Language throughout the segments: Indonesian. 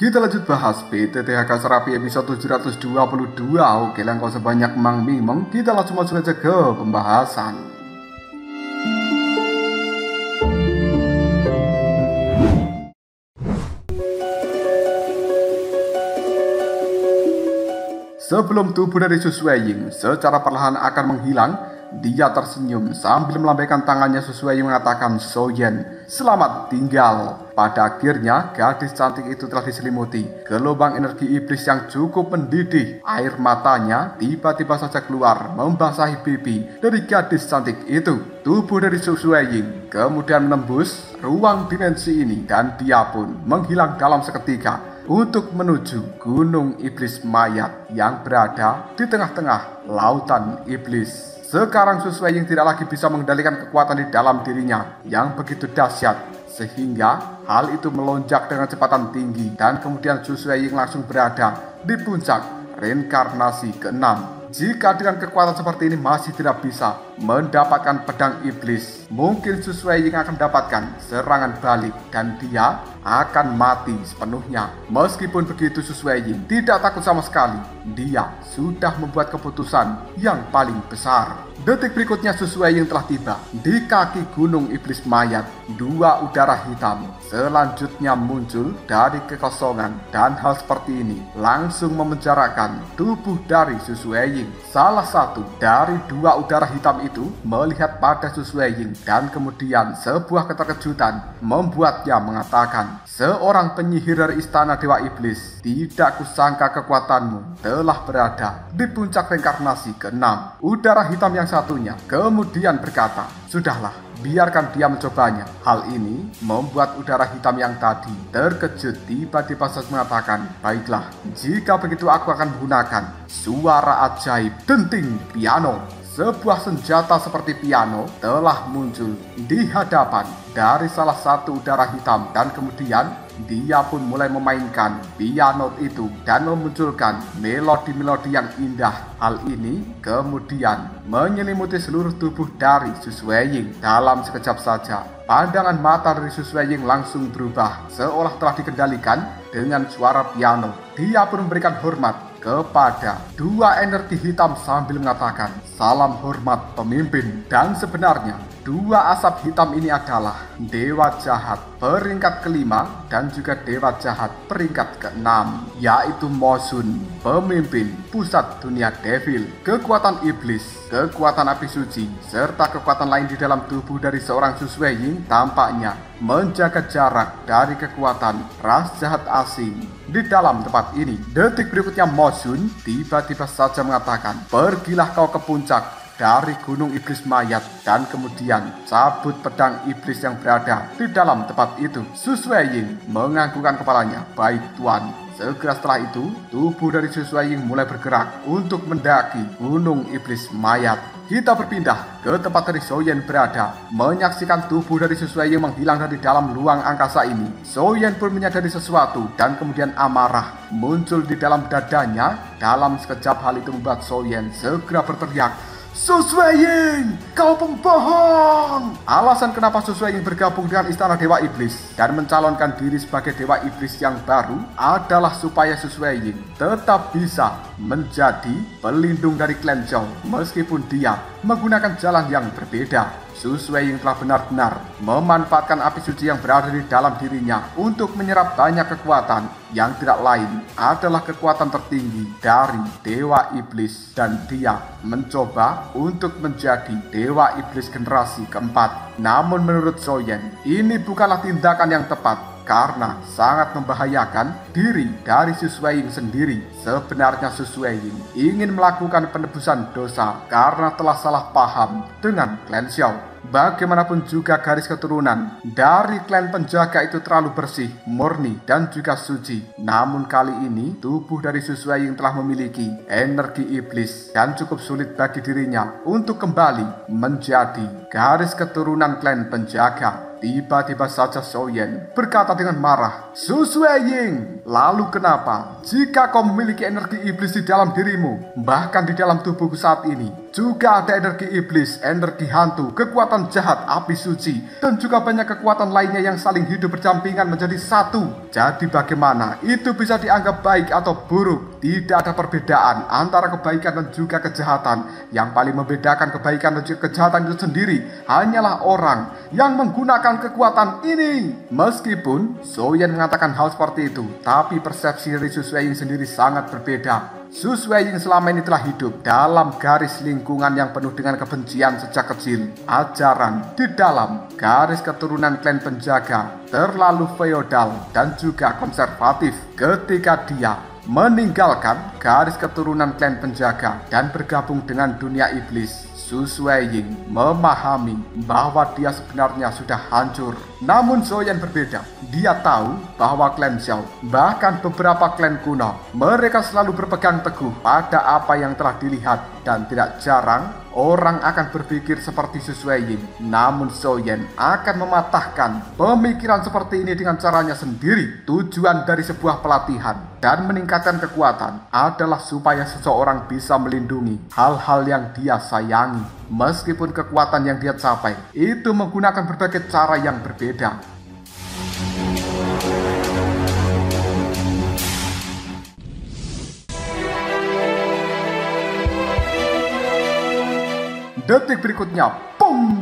Kita lanjut bahas PTTHK Serapi episode 722. Oke, lang kau sebanyak Mang Mimeng. Kita langsung masuk aja ke pembahasan. Sebelum tubuh dari Su Suiying secara perlahan akan menghilang, dia tersenyum sambil melambaikan tangannya. Su Suiying mengatakan, "Soyen, selamat tinggal." Pada akhirnya, gadis cantik itu telah diselimuti gelombang energi iblis yang cukup mendidih. Air matanya tiba-tiba saja keluar membasahi pipi dari gadis cantik itu. Tubuh dari Su Suiying kemudian menembus ruang dimensi ini dan dia pun menghilang dalam seketika untuk menuju Gunung Iblis Mayat yang berada di tengah-tengah lautan iblis. Sekarang Su Suiying tidak lagi bisa mengendalikan kekuatan di dalam dirinya yang begitu dahsyat, sehingga hal itu melonjak dengan kecepatan tinggi dan kemudian Su Suiying langsung berada di puncak reinkarnasi ke-6. Jika dengan kekuatan seperti ini masih tidak bisa mendapatkan pedang iblis, mungkin Su Suiying akan mendapatkan serangan balik dan dia akan mati sepenuhnya. Meskipun begitu, Su Suiying tidak takut sama sekali. Dia sudah membuat keputusan yang paling besar. Detik berikutnya Su Suiying telah tiba di kaki Gunung Iblis Mayat. Dua udara hitam selanjutnya muncul dari kekosongan dan hal seperti ini langsung memenjarakan tubuh dari Su Suiying. Salah satu dari dua udara hitam itu melihat pada Su Suiying dan kemudian sebuah keterkejutan membuatnya mengatakan, "Seorang penyihir dari istana Dewa Iblis, tidak kusangka kekuatanmu telah berada di puncak reinkarnasi ke-6. Udara hitam yang satunya kemudian berkata, "Sudahlah, biarkan dia mencobanya." Hal ini membuat udara hitam yang tadi terkejut, tiba-tiba saja mengatakan, "Baiklah, jika begitu aku akan menggunakan suara ajaib denting piano." Sebuah senjata seperti piano telah muncul di hadapan dari salah satu udara hitam dan kemudian dia pun mulai memainkan piano itu dan memunculkan melodi-melodi yang indah. Hal ini kemudian menyelimuti seluruh tubuh dari Su Suiying. Dalam sekejap saja, pandangan mata dari Su Suiying langsung berubah seolah telah dikendalikan dengan suara piano. Dia pun memberikan hormat kepada dua energi hitam sambil mengatakan, "Salam hormat pemimpin." Dan sebenarnya dua asap hitam ini adalah dewa jahat peringkat kelima dan juga dewa jahat peringkat ke-6, yaitu Mosun, pemimpin pusat dunia devil. Kekuatan iblis, kekuatan api suci, serta kekuatan lain di dalam tubuh dari seorang Su Suiying tampaknya menjaga jarak dari kekuatan ras jahat asing di dalam tempat ini. Detik berikutnya Mosun tiba-tiba saja mengatakan, "Pergilah kau ke puncak dari Gunung Iblis Mayat," dan kemudian cabut pedang iblis yang berada di dalam tempat itu. Su Suiying menganggukkan kepalanya, "Baik Tuan." Segera setelah itu, tubuh dari Su Suiying mulai bergerak untuk mendaki Gunung Iblis Mayat. Kita berpindah ke tempat dari Soyen berada. Menyaksikan tubuh dari Su Suiying menghilang dari dalam ruang angkasa ini, Soyen pun menyadari sesuatu dan kemudian amarah muncul di dalam dadanya. Dalam sekejap hal itu membuat Soyen segera berteriak, "Su Suiying, kau pembohong!" Alasan kenapa Su Suiying bergabung dengan istana Dewa Iblis dan mencalonkan diri sebagai Dewa Iblis yang baru adalah supaya Su Suiying tetap bisa menjadi pelindung dari klan Zhou meskipun dia menggunakan jalan yang berbeda. Su Suiying telah benar-benar memanfaatkan api suci yang berada di dalam dirinya untuk menyerap banyak kekuatan yang tidak lain adalah kekuatan tertinggi dari Dewa Iblis, dan dia mencoba untuk menjadi Dewa Iblis generasi keempat. Namun menurut Soyen, ini bukanlah tindakan yang tepat karena sangat membahayakan diri dari Su Suiying sendiri. Sebenarnya Su Suiying ingin melakukan penebusan dosa karena telah salah paham dengan klan Zhou. Bagaimanapun juga garis keturunan dari klan penjaga itu terlalu bersih, murni, dan juga suci. Namun kali ini tubuh dari Su Suiying telah memiliki energi iblis dan cukup sulit bagi dirinya untuk kembali menjadi garis keturunan klan penjaga. Tiba-tiba saja Soyen berkata dengan marah, Su Sueying, lalu kenapa? Jika kau memiliki energi iblis di dalam dirimu, bahkan di dalam tubuhku saat ini, juga ada energi iblis, energi hantu, kekuatan jahat, api suci, dan juga banyak kekuatan lainnya yang saling hidup berdampingan menjadi satu. Jadi bagaimana itu bisa dianggap baik atau buruk? Tidak ada perbedaan antara kebaikan dan juga kejahatan. Yang paling membedakan kebaikan dan juga kejahatan itu sendiri hanyalah orang yang menggunakan kekuatan ini. Meskipun Soyen mengatakan hal seperti itu, tapi persepsi dari Su Sueying sendiri sangat berbeda. Su Sueying selama ini telah hidup dalam garis lingkungan yang penuh dengan kebencian sejak kecil. Ajaran di dalam garis keturunan klan penjaga terlalu feodal dan juga konservatif. Ketika dia meninggalkan garis keturunan klan penjaga dan bergabung dengan dunia iblis, Su Sueying memahami bahwa dia sebenarnya sudah hancur. Namun Soyen berbeda. Dia tahu bahwa klan Xiao, bahkan beberapa klan kuno, mereka selalu berpegang teguh pada apa yang telah dilihat, dan tidak jarang orang akan berpikir seperti Su Sueying. Namun Soyen akan mematahkan pemikiran seperti ini dengan caranya sendiri. Tujuan dari sebuah pelatihan dan meningkatkan kekuatan adalah supaya seseorang bisa melindungi hal-hal yang dia sayangi. Meskipun kekuatan yang dia capai itu menggunakan berbagai cara yang berbeda. Detik berikutnya, boom!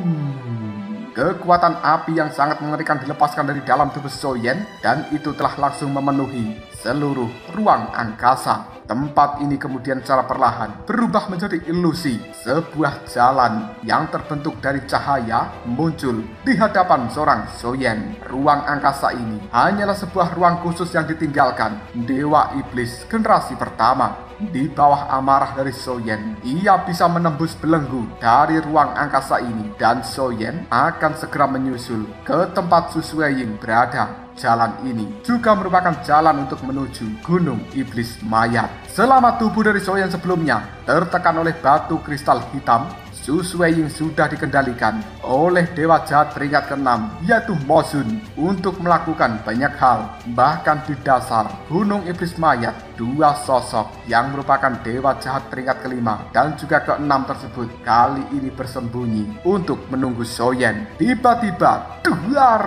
Kekuatan api yang sangat mengerikan dilepaskan dari dalam tubuh Soyen, dan itu telah langsung memenuhi seluruh ruang angkasa. Tempat ini kemudian secara perlahan berubah menjadi ilusi. Sebuah jalan yang terbentuk dari cahaya muncul di hadapan seorang Soyen. Ruang angkasa ini hanyalah sebuah ruang khusus yang ditinggalkan Dewa Iblis generasi pertama. Di bawah amarah dari Soyen, ia bisa menembus belenggu dari ruang angkasa ini, dan Soyen akan segera menyusul ke tempat Su Sueying berada. Jalan ini juga merupakan jalan untuk menuju Gunung Iblis Mayat. Selama tubuh dari Soyen sebelumnya tertekan oleh batu kristal hitam, Su Sueying sudah dikendalikan oleh Dewa Jahat peringkat ke-6, yaitu Mo Xun, untuk melakukan banyak hal. Bahkan di dasar Gunung Iblis Mayat, dua sosok yang merupakan Dewa Jahat peringkat ke-5 dan juga ke-6 tersebut kali ini bersembunyi untuk menunggu Soyen. Tiba-tiba, duar!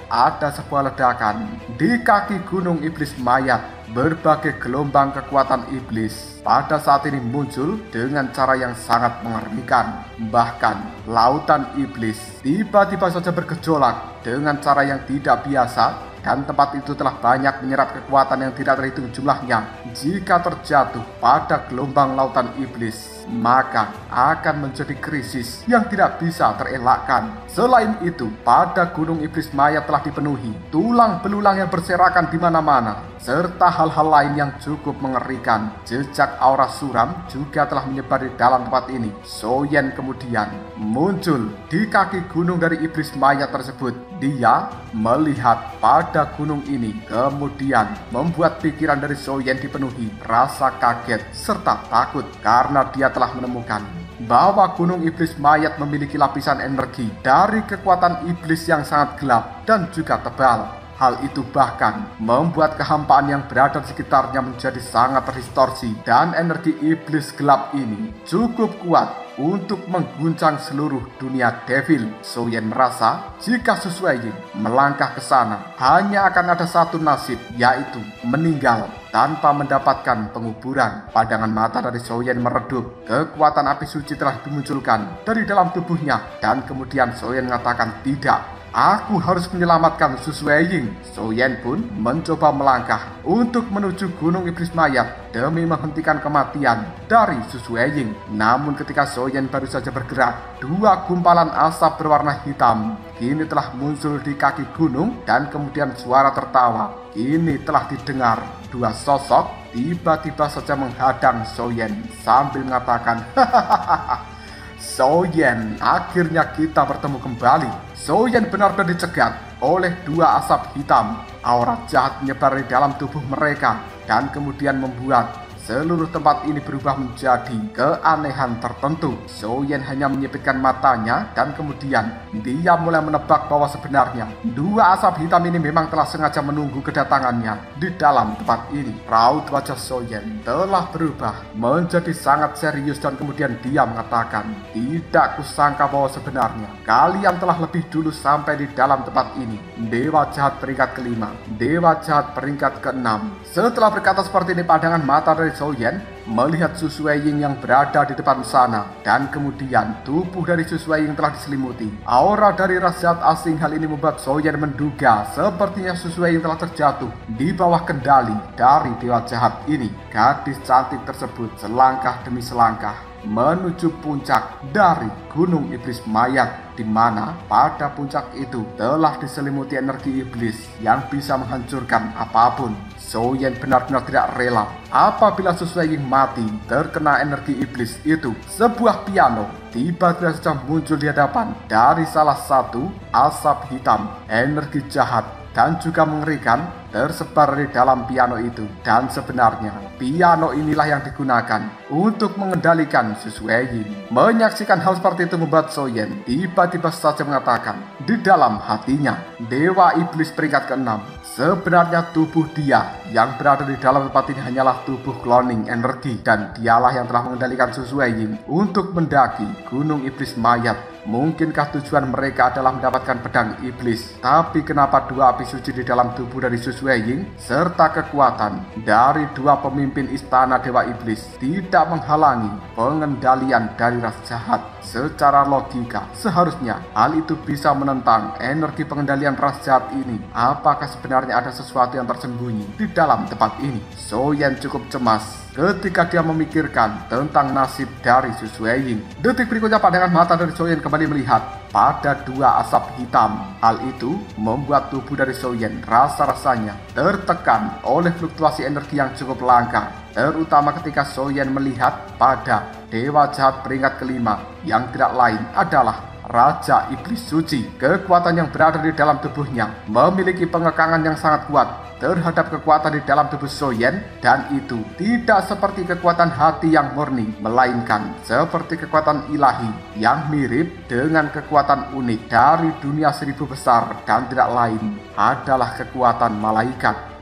Ada sebuah ledakan di kaki Gunung Iblis Mayat. Berbagai gelombang kekuatan iblis pada saat ini muncul dengan cara yang sangat mengerikan. Bahkan lautan iblis tiba-tiba saja bergejolak dengan cara yang tidak biasa, dan tempat itu telah banyak menyerap kekuatan yang tidak terhitung jumlahnya. Jika terjatuh pada gelombang lautan iblis, maka akan menjadi krisis yang tidak bisa terelakkan. Selain itu, pada Gunung Iblis Mayat telah dipenuhi tulang belulang yang berserakan di mana-mana, serta hal-hal lain yang cukup mengerikan. Jejak aura suram juga telah menyebar di dalam tempat ini. Soyen kemudian muncul di kaki gunung dari Iblis Mayat tersebut. Dia melihat pada gunung ini, kemudian membuat pikiran dari Soyen dipenuhi rasa kaget serta takut, karena dia telah menemukan bahwa Gunung Iblis Mayat memiliki lapisan energi dari kekuatan iblis yang sangat gelap dan juga tebal. Hal itu bahkan membuat kehampaan yang berada di sekitarnya menjadi sangat terdistorsi, dan energi iblis gelap ini cukup kuat untuk mengguncang seluruh dunia devil. Soyen merasa jika Su Sueying melangkah ke sana, hanya akan ada satu nasib, yaitu meninggal tanpa mendapatkan penguburan. Pandangan mata dari Soyen meredup. Kekuatan api suci telah dimunculkan dari dalam tubuhnya, dan kemudian Soyen mengatakan, tidak, aku harus menyelamatkan Su Sueying. Soyen pun mencoba melangkah untuk menuju Gunung Iblis Mayat demi menghentikan kematian dari Su Sueying. Namun ketika Soyen baru saja bergerak, dua gumpalan asap berwarna hitam kini telah muncul di kaki gunung, dan kemudian suara tertawa kini telah didengar. Dua sosok tiba-tiba saja menghadang Soyen sambil mengatakan, hahaha, Soyen, akhirnya kita bertemu kembali. Soyen benar-benar dicegat oleh dua asap hitam. Aura jahat menyebar di dalam tubuh mereka dan kemudian membuat seluruh tempat ini berubah menjadi keanehan tertentu. Soyen hanya menyipitkan matanya dan kemudian dia mulai menebak bahwa sebenarnya dua asap hitam ini memang telah sengaja menunggu kedatangannya di dalam tempat ini. Raut wajah Soyen telah berubah menjadi sangat serius dan kemudian dia mengatakan, "Tidak kusangka bahwa sebenarnya kalian telah lebih dulu sampai di dalam tempat ini. Dewa jahat peringkat kelima, dewa jahat peringkat keenam." Setelah berkata seperti ini, pandangan mata dari Soyen melihat Su Sueying yang berada di depan sana, dan kemudian tubuh dari Su Sueying telah diselimuti aura dari ras jahat asing. Hal ini membuat Soyen menduga sepertinya Su Sueying telah terjatuh di bawah kendali dari dewa jahat ini. Gadis cantik tersebut selangkah demi selangkah menuju puncak dari Gunung Iblis Mayat, di mana pada puncak itu telah diselimuti energi iblis yang bisa menghancurkan apapun. Soyen benar-benar tidak rela apabila Su Sueying mati terkena energi iblis itu. Sebuah piano tiba-tiba saja muncul di hadapan dari salah satu asap hitam. Energi jahat dan juga mengerikan tersebar di dalam piano itu. Dan sebenarnya piano inilah yang digunakan untuk mengendalikan Su Sueying. Menyaksikan hal seperti itu membuat Soyen tiba-tiba saja mengatakan di dalam hatinya, dewa iblis peringkat keenam, sebenarnya tubuh dia yang berada di dalam tempat ini hanyalah tubuh cloning energi, dan dialah yang telah mengendalikan Su Sueying untuk mendaki Gunung Iblis Mayat. Mungkinkah tujuan mereka adalah mendapatkan pedang iblis? Tapi kenapa dua api suci di dalam tubuh dari Su Sueying serta kekuatan dari dua pemimpin istana dewa iblis tidak menghalangi pengendalian dari ras jahat? Secara logika, seharusnya hal itu bisa menentang energi pengendalian ras jahat ini. Apakah sebenarnya ada sesuatu yang tersembunyi di dalam tempat ini? Soyen cukup cemas ketika dia memikirkan tentang nasib dari Su Sueying. Detik berikutnya pandangan mata dari Soyen kembali melihat pada dua asap hitam. Hal itu membuat tubuh dari Soyen rasa-rasanya tertekan oleh fluktuasi energi yang cukup langka, terutama ketika Soyen melihat pada dewa jahat peringkat kelima yang tidak lain adalah Raja Iblis Suci. Kekuatan yang berada di dalam tubuhnya memiliki pengekangan yang sangat kuat terhadap kekuatan di dalam tubuh Soyen, dan itu tidak seperti kekuatan hati yang murni, melainkan seperti kekuatan ilahi yang mirip dengan kekuatan unik dari dunia seribu besar, dan tidak lain adalah kekuatan malaikat.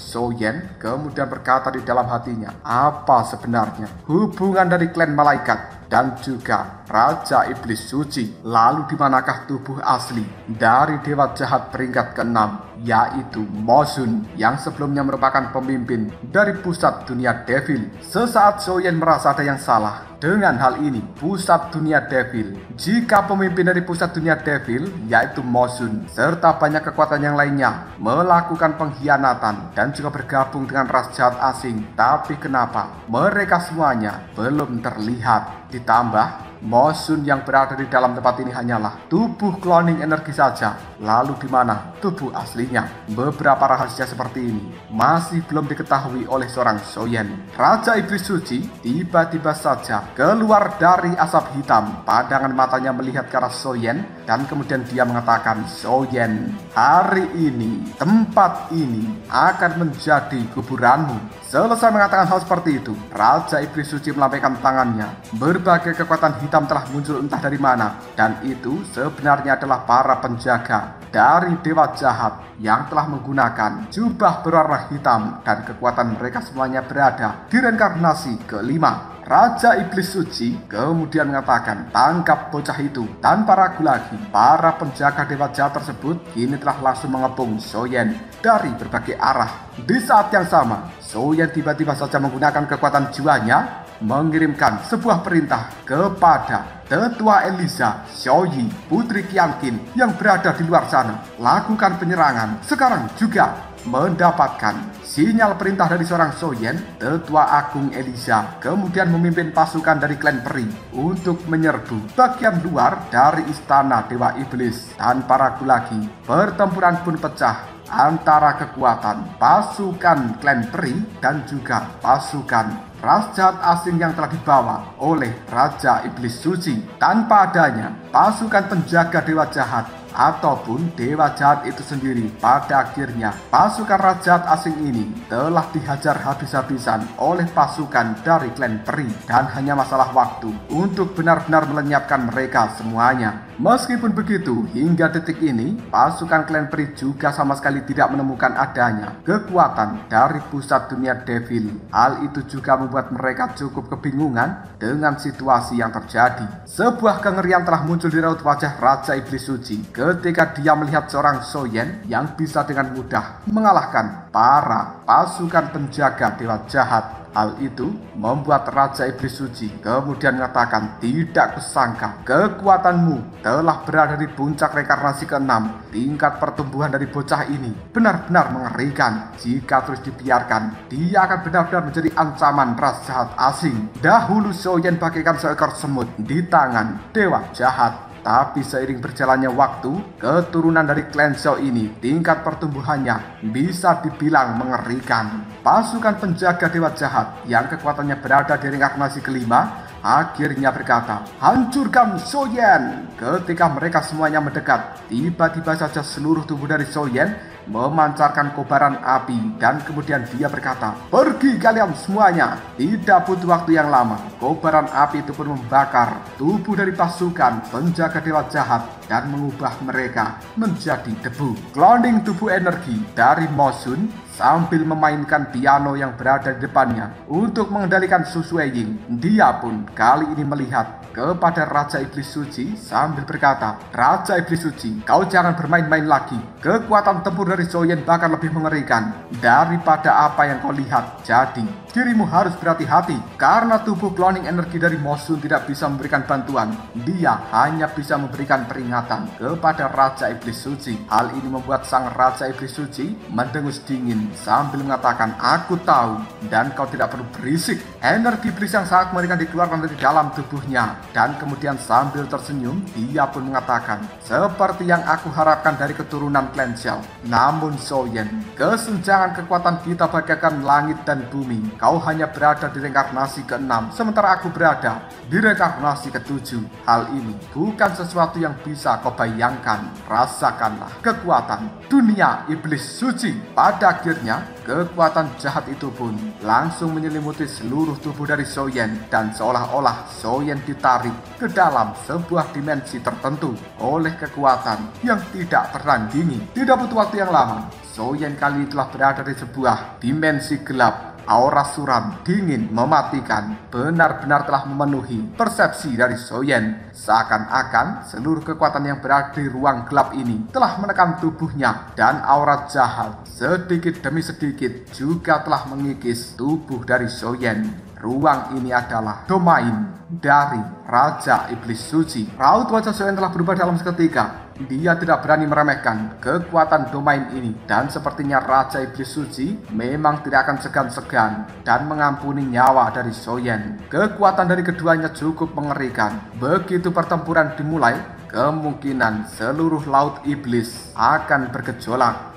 Soyen kemudian berkata di dalam hatinya, apa sebenarnya hubungan dari klan malaikat dan juga Raja Iblis Suci? Lalu di manakah tubuh asli dari dewa jahat peringkat keenam, yaitu Mosun, yang sebelumnya merupakan pemimpin dari pusat dunia devil? Sesaat Soyen merasa ada yang salah dengan hal ini. Pusat dunia devil, jika pemimpin dari pusat dunia devil yaitu Mosun serta banyak kekuatan yang lainnya melakukan pengkhianatan dan juga bergabung dengan ras jahat asing, tapi kenapa mereka semuanya belum terlihat? Ditambah Mosun yang berada di dalam tempat ini hanyalah tubuh cloning energi saja. Lalu di mana tubuh aslinya? Beberapa rahasia seperti ini masih belum diketahui oleh seorang Soyen. Raja Iblis Suci tiba-tiba saja keluar dari asap hitam. Pandangan matanya melihat ke arah Soyen dan kemudian dia mengatakan, Soyen, hari ini tempat ini akan menjadi kuburanmu. Selesai mengatakan hal seperti itu, Raja Iblis Suci melambaikan tangannya. Berbagai kekuatan hitam telah muncul entah dari mana, dan itu sebenarnya adalah para penjaga dari dewa jahat yang telah menggunakan jubah berwarna hitam, dan kekuatan mereka semuanya berada di reinkarnasi kelima. Raja Iblis Suci kemudian mengatakan, tangkap bocah itu. Tanpa ragu lagi, para penjaga dewa jahat tersebut kini telah langsung mengepung Soyen dari berbagai arah. Di saat yang sama, Soyen tiba-tiba saja menggunakan kekuatan jiwanya mengirimkan sebuah perintah kepada Tetua Eliza Xiaoyi, putri Qianqin yang berada di luar sana. Lakukan penyerangan sekarang juga. Mendapatkan sinyal perintah dari seorang Soyen, Tetua Agung Eliza kemudian memimpin pasukan dari klan peri untuk menyerbu bagian luar dari istana Dewa Iblis. Tanpa ragu lagi, pertempuran pun pecah antara kekuatan pasukan klan peri dan juga pasukan ras jahat asing yang telah dibawa oleh Raja Iblis Suci. Tanpa adanya pasukan penjaga dewa jahat ataupun dewa jahat itu sendiri, pada akhirnya pasukan raja jahat asing ini telah dihajar habis-habisan oleh pasukan dari klan peri, dan hanya masalah waktu untuk benar-benar melenyapkan mereka semuanya. Meskipun begitu, hingga detik ini pasukan klan peri juga sama sekali tidak menemukan adanya kekuatan dari pusat dunia devil. Hal itu juga membuat mereka cukup kebingungan dengan situasi yang terjadi. Sebuah kengerian telah muncul di raut wajah Raja Iblis Suci ketika dia melihat seorang Soyen yang bisa dengan mudah mengalahkan para pasukan penjaga dewa jahat. Hal itu membuat Raja Iblis Suci kemudian mengatakan, "Tidak kusangka kekuatanmu telah berada di puncak reinkarnasi ke-6. Tingkat pertumbuhan dari bocah ini benar-benar mengerikan. Jika terus dibiarkan, dia akan benar-benar menjadi ancaman ras jahat asing." Dahulu Soyen bagaikan seekor semut di tangan dewa jahat. Tapi seiring berjalannya waktu, keturunan dari klan Xiao ini tingkat pertumbuhannya bisa dibilang mengerikan. Pasukan penjaga dewa jahat yang kekuatannya berada di reinkarnasi ke-5 akhirnya berkata, "Hancurkan Soyen!" Ketika mereka semuanya mendekat, tiba-tiba saja seluruh tubuh dari Soyen memancarkan kobaran api, dan kemudian dia berkata, "Pergi kalian semuanya." Tidak butuh waktu yang lama, kobaran api itu pun membakar tubuh dari pasukan penjaga dewa jahat dan mengubah mereka menjadi debu. Cloning tubuh energi dari Mosun sambil memainkan piano yang berada di depannya untuk mengendalikan Su Sueying. Dia pun kali ini melihat kepada Raja Iblis Suci sambil berkata, "Raja Iblis Suci, kau jangan bermain-main lagi. Kekuatan tempur dari Soyen bahkan lebih mengerikan daripada apa yang kau lihat. Jadi, dirimu harus berhati-hati karena tubuh cloning energi dari Mosun tidak bisa memberikan bantuan. Dia hanya bisa memberikan peringatan kepada Raja Iblis Suci." Hal ini membuat sang Raja Iblis Suci mendengus dingin sambil mengatakan, "Aku tahu dan kau tidak perlu berisik." Energi iblis yang sangat mengerikan dikeluarkan dari dalam tubuhnya, dan kemudian sambil tersenyum dia pun mengatakan, "Seperti yang aku harapkan dari keturunan klan Xiao. Namun Soyen, kesenjangan kekuatan kita bagaikan langit dan bumi. Kau hanya berada di reinkarnasi ke-6, sementara aku berada di reinkarnasi ke-7. Hal ini bukan sesuatu yang bisa kau bayangkan. Rasakanlah kekuatan dunia iblis suci." Pada akhirnya kekuatan jahat itu pun langsung menyelimuti seluruh tubuh dari Soyen, dan seolah-olah Soyen ditarik ke dalam sebuah dimensi tertentu oleh kekuatan yang tidak tertandingi. Tidak butuh waktu yang lama, Soyen kali ini telah berada di sebuah dimensi gelap. Aura suram, dingin, mematikan benar-benar telah memenuhi persepsi dari Soyen. Seakan-akan seluruh kekuatan yang berada di ruang gelap ini telah menekan tubuhnya, dan aura jahat sedikit demi sedikit juga telah mengikis tubuh dari Soyen. Ruang ini adalah domain dari Raja Iblis Suci. Raut wajah Soyen telah berubah dalam seketika. Dia tidak berani meremehkan kekuatan domain ini, dan sepertinya Raja Iblis Suci memang tidak akan segan-segan dan mengampuni nyawa dari Soyen. Kekuatan dari keduanya cukup mengerikan. Begitu pertempuran dimulai, kemungkinan seluruh laut iblis akan bergejolak.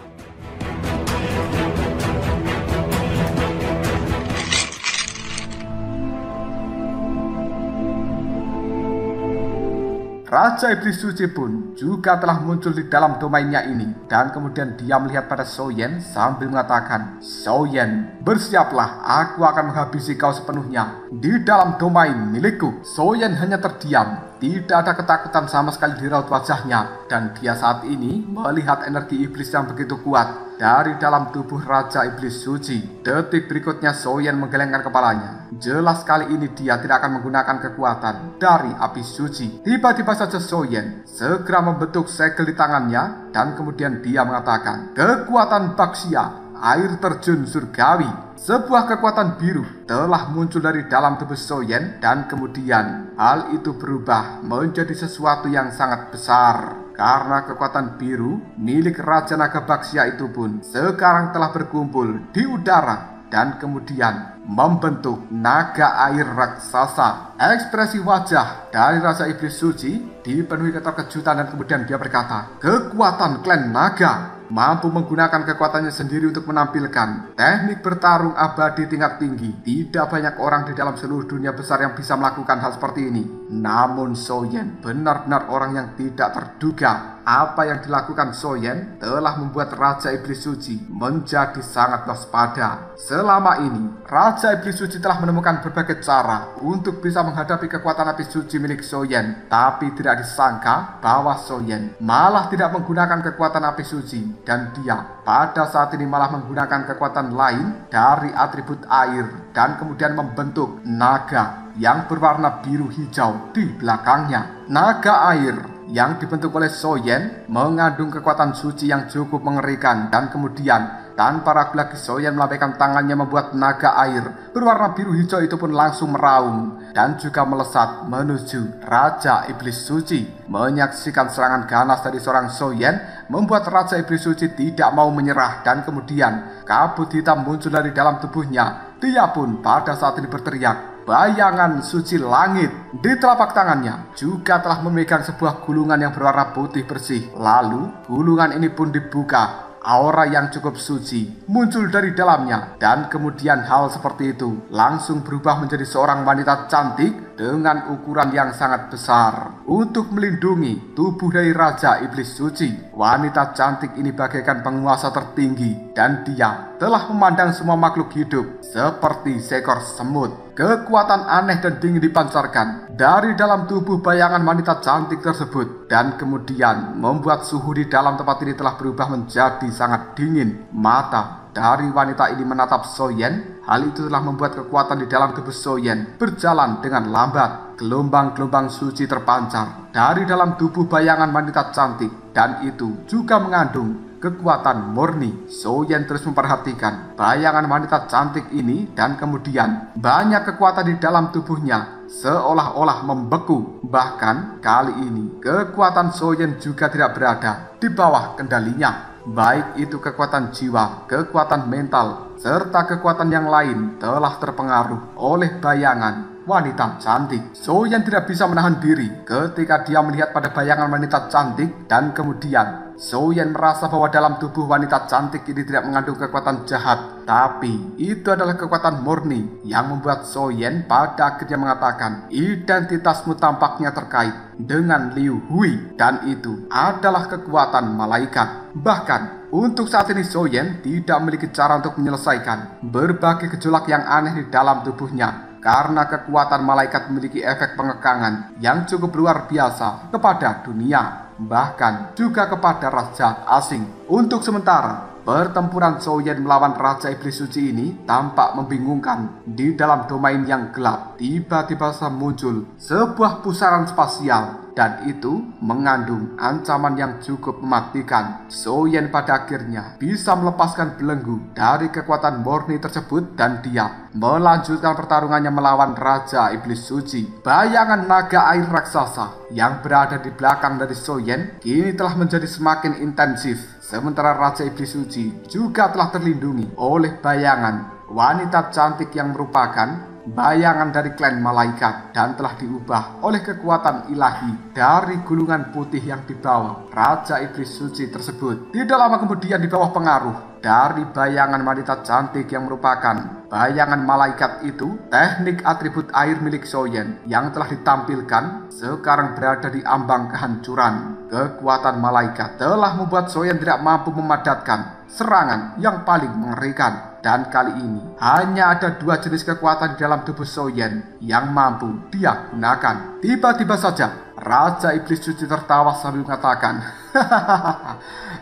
Raja Iblis Suci pun juga telah muncul di dalam domainnya ini, dan kemudian dia melihat pada Soyen sambil mengatakan, "Soyen, bersiaplah, aku akan menghabisi kau sepenuhnya di dalam domain milikku." Soyen hanya terdiam, tidak ada ketakutan sama sekali di raut wajahnya, dan dia saat ini melihat energi iblis yang begitu kuat dari dalam tubuh Raja Iblis Suci. Detik berikutnya Soyen menggelengkan kepalanya. Jelas kali ini dia tidak akan menggunakan kekuatan dari api suci. Tiba-tiba saja Soyen segera membentuk segel di tangannya, dan kemudian dia mengatakan, "Kekuatan Baxia, air terjun surgawi." Sebuah kekuatan biru telah muncul dari dalam tubuh Soyen, dan kemudian hal itu berubah menjadi sesuatu yang sangat besar. Karena kekuatan biru milik Raja Naga Baxia itu pun sekarang telah berkumpul di udara, dan kemudian membentuk naga air raksasa. Ekspresi wajah dari Raja Iblis Suci dipenuhi keterkejutan, dan kemudian dia berkata, "Kekuatan klan naga." mampu menggunakan kekuatannya sendiri untuk menampilkan teknik bertarung abadi tingkat tinggi. Tidak banyak orang di dalam seluruh dunia besar yang bisa melakukan hal seperti ini. Namun Soyen benar-benar orang yang tidak terduga. Apa yang dilakukan Soyen telah membuat Raja Iblis Suci menjadi sangat waspada. Selama ini, Raja Iblis Suci telah menemukan berbagai cara untuk bisa menghadapi kekuatan api suci milik Soyen. Tapi tidak disangka bahwa Soyen malah tidak menggunakan kekuatan api suci. Dan dia pada saat ini malah menggunakan kekuatan lain dari atribut air. Dan kemudian membentuk naga yang berwarna biru hijau di belakangnya. Naga air yang dibentuk oleh Soyen mengandung kekuatan suci yang cukup mengerikan. Dan kemudian tanpa ragu lagi Soyen melambaikan tangannya membuat naga air berwarna biru hijau itu pun langsung meraung dan juga melesat menuju Raja Iblis Suci. Menyaksikan serangan ganas dari seorang Soyen membuat Raja Iblis Suci tidak mau menyerah. Dan kemudian kabut hitam muncul dari dalam tubuhnya. Dia pun pada saat ini berteriak, bayangan suci langit. Di telapak tangannya juga telah memegang sebuah gulungan yang berwarna putih bersih. Lalu gulungan ini pun dibuka. Aura yang cukup suci muncul dari dalamnya. Dan kemudian hal seperti itu langsung berubah menjadi seorang wanita cantik dengan ukuran yang sangat besar. Untuk melindungi tubuh dari Raja Iblis Suci, wanita cantik ini bagaikan penguasa tertinggi. Dan dia telah memandang semua makhluk hidup seperti seekor semut. Kekuatan aneh dan dingin dipancarkan dari dalam tubuh bayangan wanita cantik tersebut. Dan kemudian membuat suhu di dalam tempat ini telah berubah menjadi sangat dingin. Mata dari wanita ini menatap Soyen. Hal itu telah membuat kekuatan di dalam tubuh Soyen berjalan dengan lambat. Gelombang-gelombang suci terpancar dari dalam tubuh bayangan wanita cantik. Dan itu juga mengandung kekuatan murni. Soyen terus memperhatikan bayangan wanita cantik ini. Dan kemudian banyak kekuatan di dalam tubuhnya seolah-olah membeku. Bahkan kali ini kekuatan Soyen juga tidak berada di bawah kendalinya. Baik itu kekuatan jiwa, kekuatan mental, serta kekuatan yang lain telah terpengaruh oleh bayangan wanita cantik. Soyen tidak bisa menahan diri ketika dia melihat pada bayangan wanita cantik. Dan kemudian Soyen merasa bahwa dalam tubuh wanita cantik ini tidak mengandung kekuatan jahat, tapi itu adalah kekuatan murni yang membuat Soyen pada akhirnya mengatakan identitasmu tampaknya terkait dengan Liu Hui, dan itu adalah kekuatan malaikat. Bahkan untuk saat ini Soyen tidak memiliki cara untuk menyelesaikan berbagai gejolak yang aneh di dalam tubuhnya, karena kekuatan malaikat memiliki efek pengekangan yang cukup luar biasa kepada dunia, bahkan juga kepada raja asing. Untuk sementara, pertempuran Soyen melawan Raja Iblis Suci ini tampak membingungkan. Di dalam domain yang gelap, tiba-tiba muncul sebuah pusaran spasial. Dan itu mengandung ancaman yang cukup mematikan. Soyen pada akhirnya bisa melepaskan belenggu dari kekuatan murni tersebut. Dan dia melanjutkan pertarungannya melawan Raja Iblis Suci. Bayangan naga air raksasa yang berada di belakang dari Soyen kini telah menjadi semakin intensif. Sementara Raja Iblis Suci juga telah terlindungi oleh bayangan wanita cantik yang merupakan bayangan dari klan malaikat dan telah diubah oleh kekuatan ilahi dari gulungan putih yang dibawa Raja Iblis Suci tersebut. Tidak lama kemudian di bawah pengaruh dari bayangan wanita cantik yang merupakan bayangan malaikat itu, teknik atribut air milik Soyen yang telah ditampilkan sekarang berada di ambang kehancuran. Kekuatan malaikat telah membuat Soyen tidak mampu memadatkan serangan yang paling mengerikan. Dan kali ini hanya ada dua jenis kekuatan di dalam tubuh Soyen yang mampu dia gunakan. Tiba-tiba saja Raja Iblis Suci tertawa sambil mengatakan,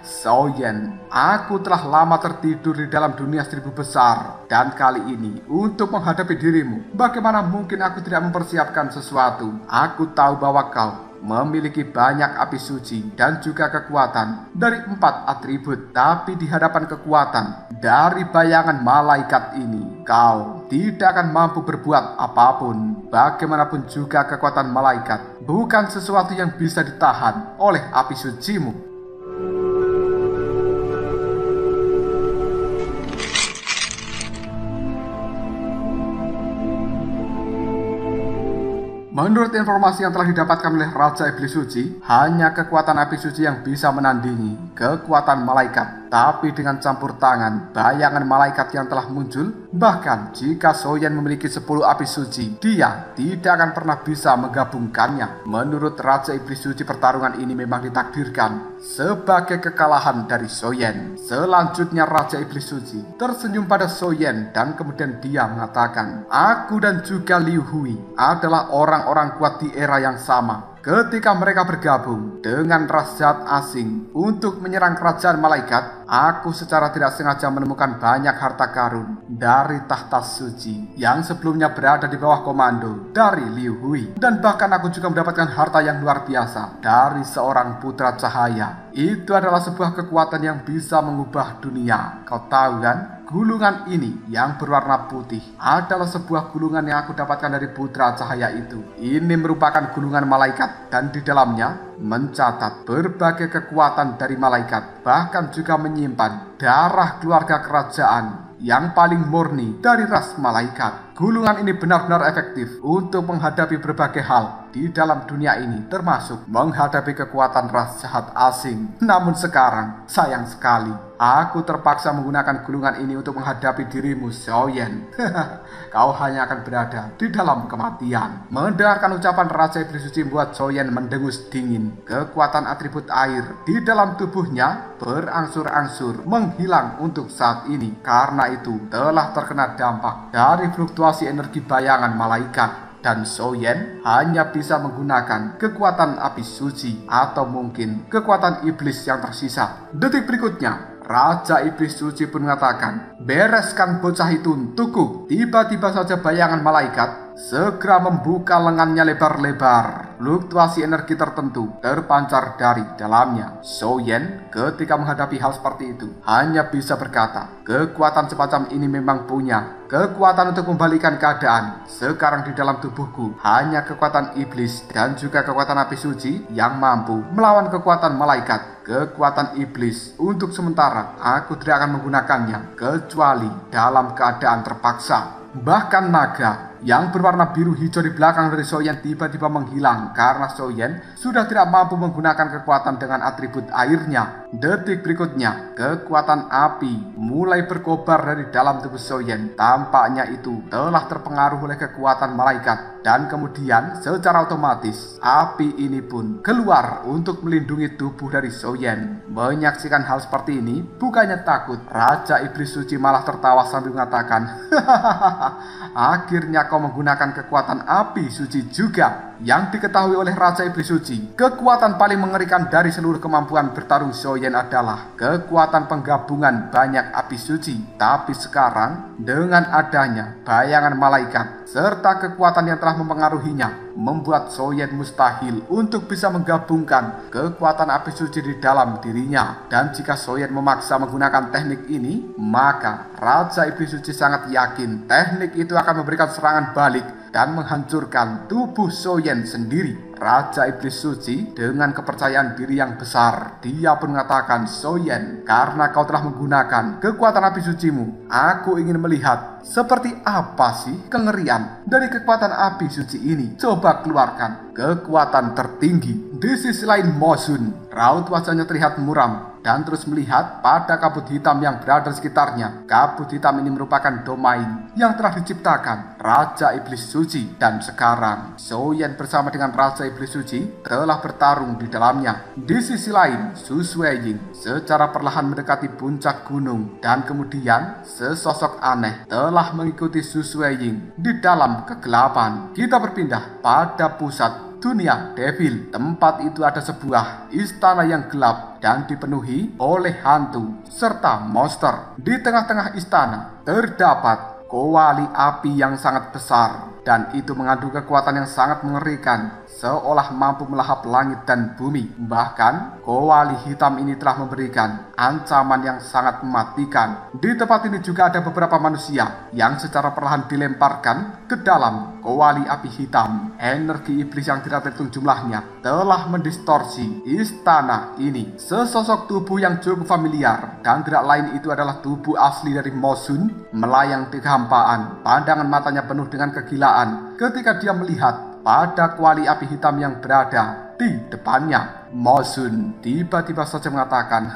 Soyen, aku telah lama tertidur di dalam dunia seribu besar. Dan kali ini untuk menghadapi dirimu, bagaimana mungkin aku tidak mempersiapkan sesuatu? Aku tahu bahwa kau memiliki banyak api suci dan juga kekuatan dari 4 atribut. Tapi di hadapan kekuatan dari bayangan malaikat ini, kau tidak akan mampu berbuat apapun. Bagaimanapun juga kekuatan malaikat bukan sesuatu yang bisa ditahan oleh api sucimu. Menurut informasi yang telah didapatkan oleh Raja Iblis Suci, hanya kekuatan api suci yang bisa menandingi kekuatan malaikat. tapi dengan campur tangan bayangan malaikat yang telah muncul. Bahkan jika Soyen memiliki 10 api suci, dia tidak akan pernah bisa menggabungkannya. Menurut Raja Iblis Suci, pertarungan ini memang ditakdirkan sebagai kekalahan dari Soyen. Selanjutnya Raja Iblis Suci tersenyum pada Soyen dan kemudian dia mengatakan, "Aku dan juga Liu Hui adalah orang-orang kuat di era yang sama. Ketika mereka bergabung dengan ras jahat asing untuk menyerang kerajaan malaikat, aku secara tidak sengaja menemukan banyak harta karun dari tahta suci yang sebelumnya berada di bawah komando dari Liu Hui. Dan bahkan aku juga mendapatkan harta yang luar biasa dari seorang putra cahaya. Itu adalah sebuah kekuatan yang bisa mengubah dunia. Kau tahu kan? Gulungan ini yang berwarna putih adalah sebuah gulungan yang aku dapatkan dari putra cahaya itu. Ini merupakan gulungan malaikat dan di dalamnya mencatat berbagai kekuatan dari malaikat, bahkan juga menyimpan darah keluarga kerajaan yang paling murni dari ras malaikat. Gulungan ini benar-benar efektif untuk menghadapi berbagai hal di dalam dunia ini, termasuk menghadapi kekuatan ras jahat asing. Namun sekarang, sayang sekali, aku terpaksa menggunakan gulungan ini untuk menghadapi dirimu, Soyen. Kau hanya akan berada di dalam kematian." Mendengarkan ucapan Raja Iblis Suci membuat Soyen mendengus dingin. Kekuatan atribut air di dalam tubuhnya berangsur-angsur menghilang untuk saat ini. Karena itu telah terkena dampak dari fluktuasi energi bayangan malaikat. Dan Soyen hanya bisa menggunakan kekuatan api suci atau mungkin kekuatan iblis yang tersisa. Detik berikutnya, Raja Iblis Suci pun mengatakan, "Bereskan bocah itu untukku." Tiba-tiba saja bayangan malaikat segera membuka lengannya lebar-lebar. Fluktuasi energi tertentu terpancar dari dalamnya. Soyen ketika menghadapi hal seperti itu hanya bisa berkata, "Kekuatan semacam ini memang punya kekuatan untuk membalikan keadaan. Sekarang di dalam tubuhku hanya kekuatan iblis dan juga kekuatan api suci yang mampu melawan kekuatan malaikat. Kekuatan iblis untuk sementara aku tidak akan menggunakannya kecuali dalam keadaan terpaksa." Bahkan naga yang berwarna biru hijau di belakang dari Soyen tiba-tiba menghilang karena Soyen sudah tidak mampu menggunakan kekuatan dengan atribut airnya. Detik berikutnya, kekuatan api mulai berkobar dari dalam tubuh Soyen. Tampaknya itu telah terpengaruh oleh kekuatan malaikat. Dan kemudian secara otomatis api ini pun keluar untuk melindungi tubuh dari Soyen. Menyaksikan hal seperti ini, bukannya takut, Raja Iblis Suci malah tertawa sambil mengatakan, "Akhirnya kau menggunakan kekuatan api suci juga." Yang diketahui oleh Raja Iblis Suci, kekuatan paling mengerikan dari seluruh kemampuan bertarung Soyen adalah kekuatan penggabungan banyak api suci. Tapi sekarang dengan adanya bayangan malaikat serta kekuatan yang telah mempengaruhinya, membuat Soyen mustahil untuk bisa menggabungkan kekuatan api suci di dalam dirinya. Dan jika Soyen memaksa menggunakan teknik ini, maka Raja Iblis Suci sangat yakin teknik itu akan memberikan serangan balik dan menghancurkan tubuh Soyen sendiri. Raja Iblis Suci dengan kepercayaan diri yang besar, dia pun mengatakan, "Soyen, karena kau telah menggunakan kekuatan api sucimu, aku ingin melihat seperti apa sih kengerian dari kekuatan api suci ini. Coba keluarkan kekuatan tertinggi." Di sisi lain, Mosun, raut wajahnya terlihat muram dan terus melihat pada kabut hitam yang berada di sekitarnya. Kabut hitam ini merupakan domain yang telah diciptakan Raja Iblis Suci. Dan sekarang Soyen bersama dengan Raja Iblis Suci telah bertarung di dalamnya. Di sisi lain, Su Sueying secara perlahan mendekati puncak gunung. Dan kemudian sesosok aneh telah mengikuti Su Sueying di dalam kegelapan. Kita berpindah pada pusat dunia Devil. Tempat itu ada sebuah istana yang gelap dan dipenuhi oleh hantu serta monster. Di tengah-tengah istana terdapat kuali api yang sangat besar dan itu mengandung kekuatan yang sangat mengerikan, seolah mampu melahap langit dan bumi. Bahkan kuali hitam ini telah memberikan ancaman yang sangat mematikan. Di tempat ini juga ada beberapa manusia yang secara perlahan dilemparkan ke dalam kuali api hitam. Energi iblis yang tidak terhitung jumlahnya telah mendistorsi istana ini. Sesosok tubuh yang cukup familiar dan tidak lain itu adalah tubuh asli dari Mosun melayang di kehampaan. Pandangan matanya penuh dengan kegilaan ketika dia melihat pada kuali api hitam yang berada di depannya. Mosun tiba-tiba saja mengatakan,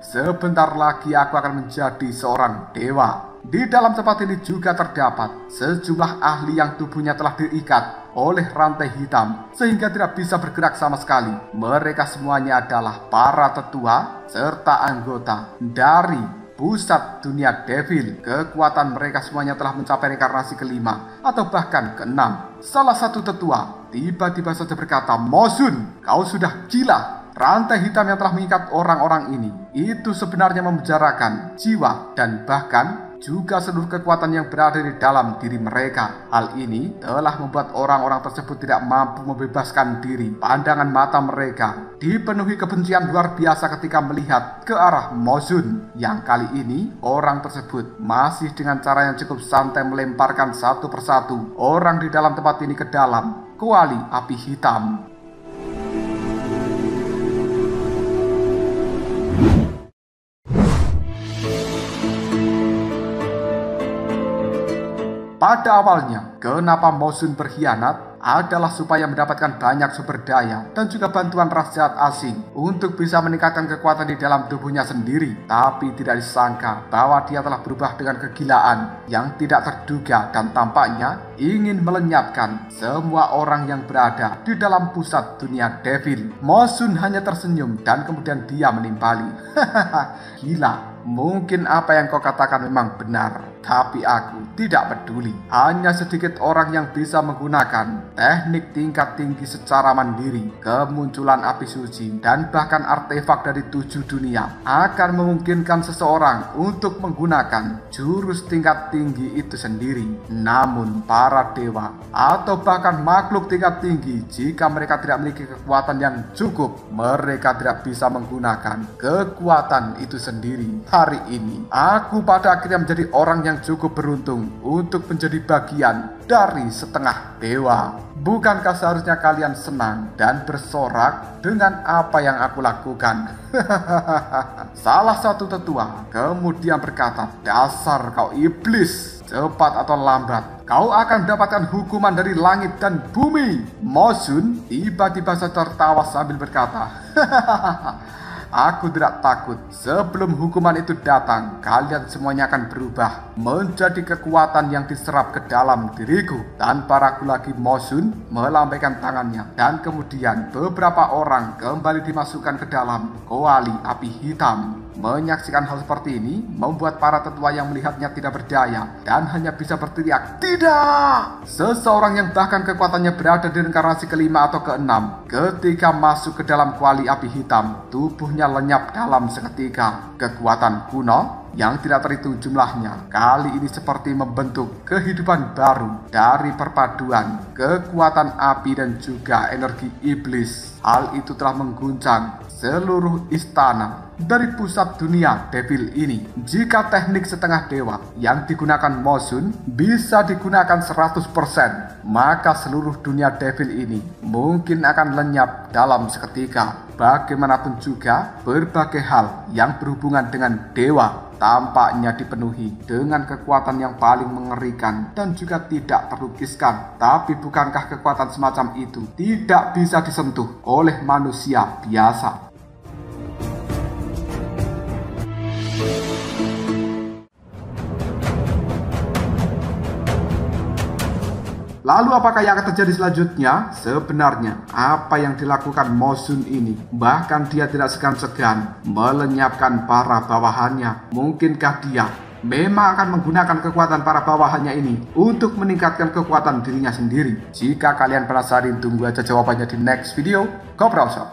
sebentar lagi aku akan menjadi seorang dewa. Di dalam tempat ini juga terdapat sejumlah ahli yang tubuhnya telah diikat oleh rantai hitam sehingga tidak bisa bergerak sama sekali. Mereka semuanya adalah para tetua serta anggota dari pusat dunia devil. Kekuatan mereka semuanya telah mencapai reinkarnasi kelima atau bahkan keenam. Salah satu tetua tiba-tiba saja berkata, "Mosun, kau sudah gila. Rantai hitam yang telah mengikat orang-orang ini itu sebenarnya memenjarakan jiwa dan bahkan juga seluruh kekuatan yang berada di dalam diri mereka. Hal ini telah membuat orang-orang tersebut tidak mampu membebaskan diri. Pandangan mata mereka dipenuhi kebencian luar biasa ketika melihat ke arah Mosun. Yang kali ini orang tersebut masih dengan cara yang cukup santai melemparkan satu persatu orang di dalam tempat ini ke dalam kuali api hitam. Pada awalnya, kenapa Mosun berkhianat adalah supaya mendapatkan banyak sumber daya dan juga bantuan ras jahat asing untuk bisa meningkatkan kekuatan di dalam tubuhnya sendiri. Tapi tidak disangka bahwa dia telah berubah dengan kegilaan yang tidak terduga dan tampaknya ingin melenyapkan semua orang yang berada di dalam pusat dunia devil. Mosun hanya tersenyum dan kemudian dia menimpali. Gila. Mungkin apa yang kau katakan memang benar, tapi aku tidak peduli. Hanya sedikit orang yang bisa menggunakan teknik tingkat tinggi secara mandiri. Kemunculan api suci dan bahkan artefak dari 7 dunia akan memungkinkan seseorang untuk menggunakan jurus tingkat tinggi itu sendiri. Namun para dewa atau bahkan makhluk tingkat tinggi, jika mereka tidak memiliki kekuatan yang cukup, mereka tidak bisa menggunakan kekuatan itu sendiri. Hari ini, aku pada akhirnya menjadi orang yang cukup beruntung untuk menjadi bagian dari setengah dewa. Bukankah seharusnya kalian senang dan bersorak dengan apa yang aku lakukan? Salah satu tetua kemudian berkata, "Dasar kau iblis, cepat atau lambat kau akan mendapatkan hukuman dari langit dan bumi." Mosun tiba-tiba tertawa sambil berkata, "Aku tidak takut. Sebelum hukuman itu datang, kalian semuanya akan berubah menjadi kekuatan yang diserap ke dalam diriku." Tanpa ragu lagi Mosun melambaikan tangannya dan kemudian beberapa orang kembali dimasukkan ke dalam kuali api hitam. Menyaksikan hal seperti ini membuat para tetua yang melihatnya tidak berdaya dan hanya bisa berteriak, "Tidak!" Seseorang yang bahkan kekuatannya berada di reinkarnasi kelima atau keenam, ketika masuk ke dalam kuali api hitam, tubuhnya lenyap dalam seketika. Kekuatan kuno yang tidak terhitung jumlahnya kali ini seperti membentuk kehidupan baru dari perpaduan kekuatan api dan juga energi iblis. Hal itu telah mengguncang seluruh istana dari pusat dunia devil ini. Jika teknik setengah dewa yang digunakan Mosun bisa digunakan 100%, maka seluruh dunia devil ini mungkin akan lenyap dalam seketika. Bagaimanapun juga, berbagai hal yang berhubungan dengan dewa tampaknya dipenuhi dengan kekuatan yang paling mengerikan dan juga tidak terlukiskan. Tapi bukankah kekuatan semacam itu tidak bisa disentuh oleh manusia biasa? Lalu apakah yang akan terjadi selanjutnya? Sebenarnya apa yang dilakukan Mosun ini, bahkan dia tidak segan-segan melenyapkan para bawahannya. Mungkinkah dia memang akan menggunakan kekuatan para bawahannya ini untuk meningkatkan kekuatan dirinya sendiri? Jika kalian penasaran, tunggu aja jawabannya di next video. Go browser.